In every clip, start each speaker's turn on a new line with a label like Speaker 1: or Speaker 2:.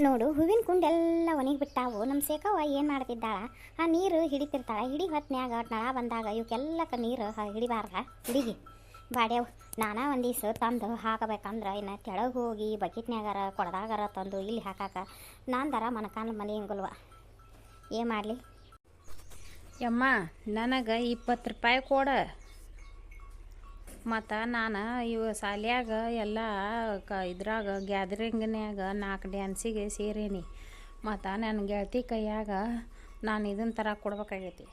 Speaker 1: ನೋಡು ಹೂವಿನ ಕುಂಡೆಲ್ಲ ಒಣಗಿ ಬಿಟ್ಟಾವು. ನಮ್ಮ ಸೇಕವ್ವ ಏನು ಮಾಡ್ತಿದ್ದಾಳ, ಆ ನೀರು ಹಿಡಿತಿರ್ತಾಳೆ. ಹಿಡಿ ಹೊತ್ನ್ಯಾಗ ನಳ ಬಂದಾಗ ಇವಕ್ಕೆಲ್ಲಕ್ಕೆ ನೀರು ಹಿಡಿಬಾರ್ದ ಹುಡುಗಿ ಬಾಡ್ಯಾವು. ನಾನಾ ಒಂದು ದಿವ್ಸ ತಂದು ಹಾಕಬೇಕಂದ್ರೆ ಇನ್ನು ಕೆಳಗೆ ಹೋಗಿ ಬಕೆಟ್ನ್ಯಾಗಾರ ಕೊಡದಾಗಾರ ತಂದು ಇಲ್ಲಿ ಹಾಕಾಕ ನಾಂದರ ಮನಕಾಲ ಮನೆ ಹಿಂಗಲ್ವ, ಏನು ಮಾಡಲಿ
Speaker 2: ಯಮ್ಮ. ನನಗೆ 20 ರೂಪಾಯಿ ಕೊಡ. ಮತ್ತು ನಾನು ಇವು ಶಾಲ್ಯಾಗ ಎಲ್ಲ ಇದ್ರಾಗ ಗ್ಯಾದರಿಂಗ್ನ್ಯಾಗ 4 ಡ್ಯಾನ್ಸಿಗೆ ಸೇರೇನಿ. ಮತ್ತು ನನ್ನ ಗೆಳತಿ ಕೈಯಾಗ ನಾನು ಇದನ್ನ ಥರ ಕೊಡ್ಬೇಕಾಗೈತಿ.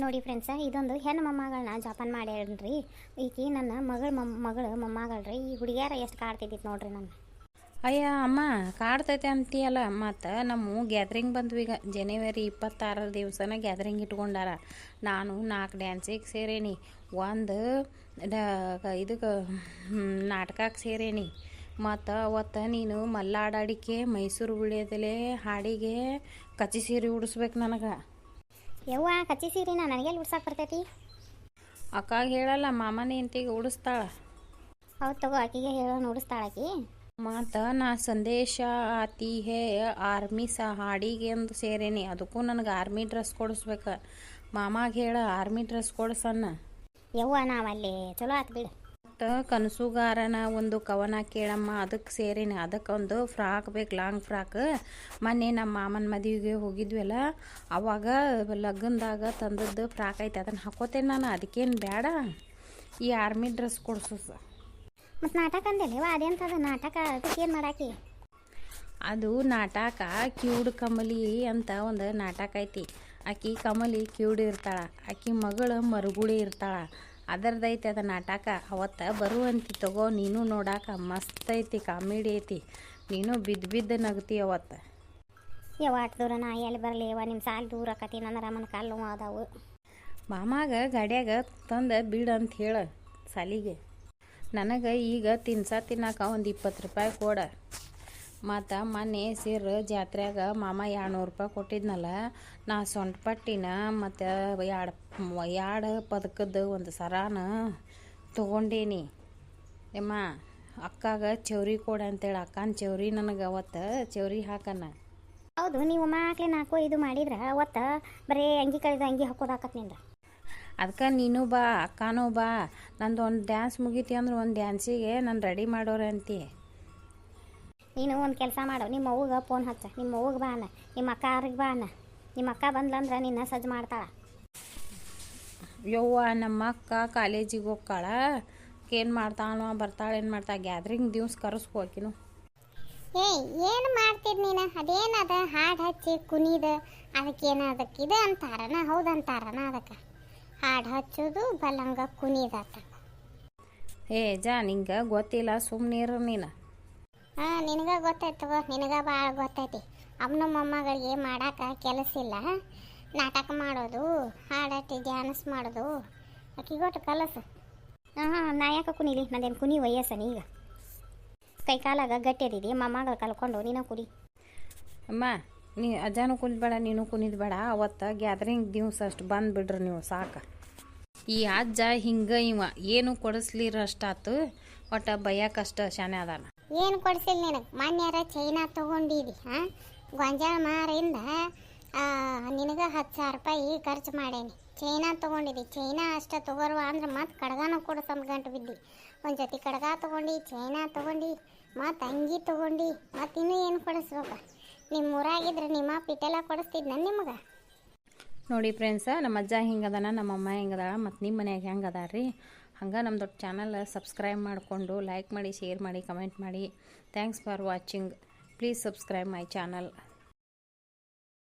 Speaker 1: ನೋಡಿ ಫ್ರೆಂಡ್ಸ, ಇದೊಂದು ಹೆಣ್ಣು ಮೊಮ್ಮಗಳನ್ನ ಜೋಪಾನ ಮಾಡ್ಯಾಳ್ರಿ. ಈಕಿ ನನ್ನ ಮಗಳು ಮೊಮ್ಮಗಳ್ರಿ. ಈ ಹುಡುಗಿಯಾರ ಎಷ್ಟು ಕಾಡ್ತಿದ್ದಿತ್ತು ನೋಡ್ರಿ ನನ್ನ.
Speaker 2: ಅಯ್ಯ ಅಮ್ಮ, ಕಾಡ್ತೈತೆ ಅಂತೀಯಲ್ಲ. ಮತ್ತು ನಮ್ಮ ಗ್ಯಾದ್ರಿಂಗ್ ಬಂದ್ವು ಈಗ ಜನವರಿ 26 ದಿವಸನ ಗ್ಯಾದ್ರಿಂಗ್ ಇಟ್ಕೊಂಡಾರ. ನಾನು 4 ಡ್ಯಾನ್ಸಿಗೆ ಸೇರೇನಿ, ಒಂದು ಇದಕ್ಕೆ ನಾಟಕಕ್ಕೆ ಸೇರೇನಿ. ಮತ್ತು ಅವತ್ತು ನೀನು ಮಲ್ಲಾಡಾಡಿಕೆ ಮೈಸೂರು ಉಳಿಯೋದಲೇ ಹಾಡಿಗೆ ಕಚ್ಚಿ ಸೀರೆ ಉಡಿಸ್ಬೇಕು ನನಗೆ.
Speaker 1: ಯವ್ವ, ಕಚ್ಚಿ ಸೀರೆನ ನನಗೆಲ್ಲಿ ಉಡ್ಸಕ್ಕೆ ಬರ್ತೈತಿ?
Speaker 2: ಅಕ್ಕಾಗ ಹೇಳಲ್ಲ, ಮಾಮನ ಹೆಂಡ್ತಿಗೆ ಉಡಿಸ್ತಾಳ.
Speaker 1: ಹೌದು ತಗೋ, ಆಕಿಗೆ ಹೇಳೋ ಉಡಿಸ್ತಾಳಕಿ.
Speaker 2: ಮತ್ತು ನಾ ಸಂದೇಶ ಆತಿ ಹೇ ಆರ್ಮಿ ಹಾಡಿಗೆ ಎಂದು ಸೇರೇನಿ. ಅದಕ್ಕೂ ನನಗೆ ಆರ್ಮಿ ಡ್ರೆಸ್ ಕೊಡಿಸ್ಬೇಕು. ಮಾಮಾಗೆ ಹೇಳ ಆರ್ಮಿ ಡ್ರೆಸ್ ಕೊಡಿಸಣ್ಣ.
Speaker 1: ಯವ್ವ, ನಾವಲ್ಲಿ ಚಲೋ ಆತು ಬಿಡು.
Speaker 2: ಮತ್ತು ಕನಸುಗಾರನ ಒಂದು ಕವನ ಕೇಳಮ್ಮ, ಅದಕ್ಕೆ ಸೇರೇನಿ. ಅದಕ್ಕೆ ಒಂದು ಫ್ರಾಕ್ ಬೇಕು, ಲಾಂಗ್ ಫ್ರಾಕ್. ಮೊನ್ನೆ ನಮ್ಮ ಮಾಮನ ಮದುವೆಗೆ ಹೋಗಿದ್ವಲ್ಲ, ಅವಾಗ ಲಗ್ನದಾಗ ತಂದದ್ದು ಫ್ರಾಕ್ ಐತೆ, ಅದನ್ನು ಹಾಕೋತೇನೆ ನಾನು. ಅದಕ್ಕೇನು ಬೇಡ, ಈ ಆರ್ಮಿ ಡ್ರೆಸ್ ಕೊಡಿಸು.
Speaker 1: ಮತ್ತು ನಾಟಕ ಅಂದೇಲಿವ, ಅದೆಂಥದ್ದು ನಾಟಕ? ಅದಕ್ಕೆ ಏನು ಮಾಡಾಕಿ?
Speaker 2: ಅದು ನಾಟಕ ಕ್ಯೂಡ್ ಕಮಲಿ ಅಂತ ಒಂದು ನಾಟಕ ಐತಿ. ಆಕಿ ಕಮಲಿ ಕ್ಯೂಡ್ ಇರ್ತಾಳ, ಆಕಿ ಮಗಳು ಮರುಗುಡಿ ಇರ್ತಾಳ. ಅದರದೈತಿ ಅದು ನಾಟಕ. ಅವತ್ತು ಬರುವಂತಿ ತಗೋ, ನೀನು ನೋಡಾಕ ಮಸ್ತ್ ಐತಿ, ಕಾಮಿಡಿ ಐತಿ. ನೀನು ಬಿದ್ದು ನಗ್ತಿ ಅವತ್ತು.
Speaker 1: ಯವ್ವ, ಅಷ್ಟು ದೂರ ನಾ ಎಲ್ಲಿ ಬರಲಿ ಯವ್ವ, ನಿಮ್ಮ ಸಾಲ ದೂರ ಆಕತಿ. ನನ್ನ ರಮನ ಕಾಲು ನೋವು ಅದಾವು.
Speaker 2: ಮಾಮಾಗ ಗಾಡ್ಯಾಗ ತಂದು ಬಿಡು ಹೇಳು ಸಾಲಿಗೆ. ನನಗೆ ಈಗ ತಿನ್ನಕ್ಕೆ ಒಂದು 20 ರೂಪಾಯಿ ಕೊಡ. ಮತ್ತು ಮೊನ್ನೆ ಸೇರು ಜಾತ್ರೆಯಾಗ ಮಾಮ 200 ರೂಪಾಯಿ ಕೊಟ್ಟಿದ್ನಲ್ಲ, ನಾ ಸೊಂಟ ಪಟ್ಟಿನ ಮತ್ತು ಎರಡು ಪದಕದ್ದು ಒಂದು ಸರಾನ ತೊಗೊಂಡೇನಿ. ಯಮ್ಮ, ಅಕ್ಕಾಗ ಚೌರಿ ಕೊಡ ಅಂತೇಳಿ ಅಕ್ಕನ ಚೌರಿ ನನಗೆ ಅವತ್ತು ಚೌರಿ ಹಾಕನ.
Speaker 1: ಹೌದು, ನೀವು ಮಕ್ಳು 4-5 ಮಾಡಿದ್ರೆ ಅವತ್ತು ಬರೀ ಅಂಗಿ ಕಳೆದು ಅಂಗಿ ಹಾಕೋದಾಕತ್ ನಿಂದ.
Speaker 2: ಅದಕ್ಕೆ ನೀನು ಬಾ, ಅಕ್ಕನೂ ಬಾ. ನಂದು ಒಂದು ಡ್ಯಾನ್ಸ್ ಮುಗೀತಿ ಅಂದ್ರೆ ಒಂದು ಡ್ಯಾನ್ಸಿಗೆ ನಾನು ರೆಡಿ ಮಾಡೋರೆ ಅಂತಿ.
Speaker 1: ನೀನು ಒಂದು ಕೆಲಸ ಮಾಡು, ನಿಮ್ಮ ಅವ್ಗೆ ಫೋನ್ ಹಚ್ಚ, ನಿಮ್ಮ ಅವ್ಗೆ ಬಾ ಅನ್ನ, ನಿಮ್ಮ ಅಕ್ಕ ಅವ್ರಿಗೆ ಬಾ ಅನ್ನ. ನಿಮ್ಮ ಅಕ್ಕ ಬಂದ್ಲಂದ್ರೆ ನಿನ್ನ ಸಜ್ಜು ಮಾಡ್ತಾಳೆ.
Speaker 2: ಯವ್ವ, ನಮ್ಮ ಅಕ್ಕ ಕಾಲೇಜಿಗೆ ಹೋಗ್ತಾಳ, ಏನು ಮಾಡ್ತಾಳೋ ಬರ್ತಾಳೆ, ಏನು ಮಾಡ್ತಾಳೆ. ಗ್ಯಾದ್ರಿಂಗ್ ದಿವ್ಸ ಕರೆಸ್ಕೋಕಿನು.
Speaker 1: ಏನು ಮಾಡ್ತಿದ್ ನೀನು? ಅದೇನದ ಹಾಡು ಹಚ್ಚಿ ಕುಣಿದು ಅದಕ್ಕೇನು ಅದಕ್ಕೆ ಇದು ಅಂತಾರನ? ಹೌದಂತಾರನ? ಅದಕ್ಕೆ ಹಾಡು ಹಚ್ಚೋದು ಬಲ್ಲಂಗ ಕುಣಿದಾತ.
Speaker 2: ಜಾ, ನಿಂಗೆ ಗೊತ್ತಿಲ್ಲ, ಸುಮ್ಮನಿರು ನೀನು.
Speaker 1: ಹಾಂ, ನಿನಗೆ ಗೊತ್ತಾಯ್ತು, ನಿನಗೆ ಭಾಳ ಗೊತ್ತೈತಿ. ಅವನ ಮೊಮ್ಮಗಳಿಗೆ ಮಾಡಾಕ ಕೆಲಸ ಇಲ್ಲ, ನಾಟಕ ಮಾಡೋದು, ಹಾಡಟ್ಟಿ ಡ್ಯಾನ್ಸ್ ಮಾಡೋದು. ಆಕಿಗೊಟ್ಟು ಕಲಸು. ಹಾಂ, ನಾ ಯಾಕೆ ಕುಣಿಲಿ? ನಂದೇನು ಕುಣಿ ವಯಸ್ಸನ ಈಗ? ಕೈ ಕಾಲಾಗ ಗಟ್ಟಿ ಅದಿದೆ, ಮೊಮ್ಮಗಳು ಕಲ್ಕೊಂಡು ನೀನು ಕುಡಿ.
Speaker 2: ಅಮ್ಮ, ನೀ ಅಜ್ಜನೂ ಕುಣಿದ್ಬೇಡ, ನೀನು ಕುಣಿದ್ಬೇಡ. ಅವತ್ತು ಗ್ಯಾದರಿಂಗ್ ದಿವ್ಸ ಅಷ್ಟು ಬಂದುಬಿಡ್ರಿ ನೀವು, ಸಾಕು. ಈ ಅಜ್ಜ ಹಿಂಗೆ ಇವ ಏನು ಕೊಡಿಸ್ಲಿರಷ್ಟಾತು, ಒಟ್ಟು ಬೈಯಾಕಷ್ಟ ಶಾನೆ ಅದಾನ.
Speaker 1: ಏನು ಕೊಡಿಸಿಲ್ಲ ನಿನಗೆ? ಮಾನ್ಯಾರ ಚೈನಾ ತೊಗೊಂಡಿದ್ದಿ. ಹಾಂ, ಗೊಂಜಾಳ ಮಾರಿಂದ ನಿನಗೆ 10,000 ರೂಪಾಯಿ ಖರ್ಚು ಮಾಡೇನಿ. ಚೈನಾ ತೊಗೊಂಡಿದ್ದಿ. ಚೈನಾ ಅಷ್ಟೇ ತೊಗೊರುವ ಅಂದ್ರೆ ಮತ್ತು ಕಡ್ಗಾನ ಕೊಡಿಸಂದು ಗಂಟು ಬಿದ್ದಿ. ಒಂದು ಜೊತೆ ಕಡ್ಗ ತೊಗೊಂಡು, ಚೈನಾ ತೊಗೊಂಡು, ಮತ್ತು ಅಂಗಿ ತೊಗೊಂಡು, ಮತ್ತು ಇನ್ನೂ ಏನು ಕೊಡಿಸ್ಬೇಕು? ನಿಮ್ಮ ಊರಾಗಿದ್ರೆ ನಿಮ್ಮ ಪಿಟೆಲ್ಲ ಕೊಡಿಸ್ತಿದ್ನ ನಿಮಗೆ?
Speaker 2: ನೋಡಿ ಫ್ರೆಂಡ್ಸ, ನಮ್ಮ ಅಜ್ಜ ಹಿಂಗದಾನ, ನಮ್ಮ ಅಮ್ಮ ಹಿಂಗದಾಳ, ಮತ್ತು ನಿಮ್ಮ ಮನ್ಯಾಗ ಹೆಂಗೆ ಅದಾರ ರೀ. ಹಂಗೆ ನಮ್ಮ ದೊಡ್ಡ ಚಾನಲ್ ಸಬ್ಸ್ಕ್ರೈಬ್ ಮಾಡಿಕೊಂಡು ಲೈಕ್ ಮಾಡಿ, ಶೇರ್ ಮಾಡಿ, ಕಮೆಂಟ್ ಮಾಡಿ. Thanks for watching. Please subscribe my channel.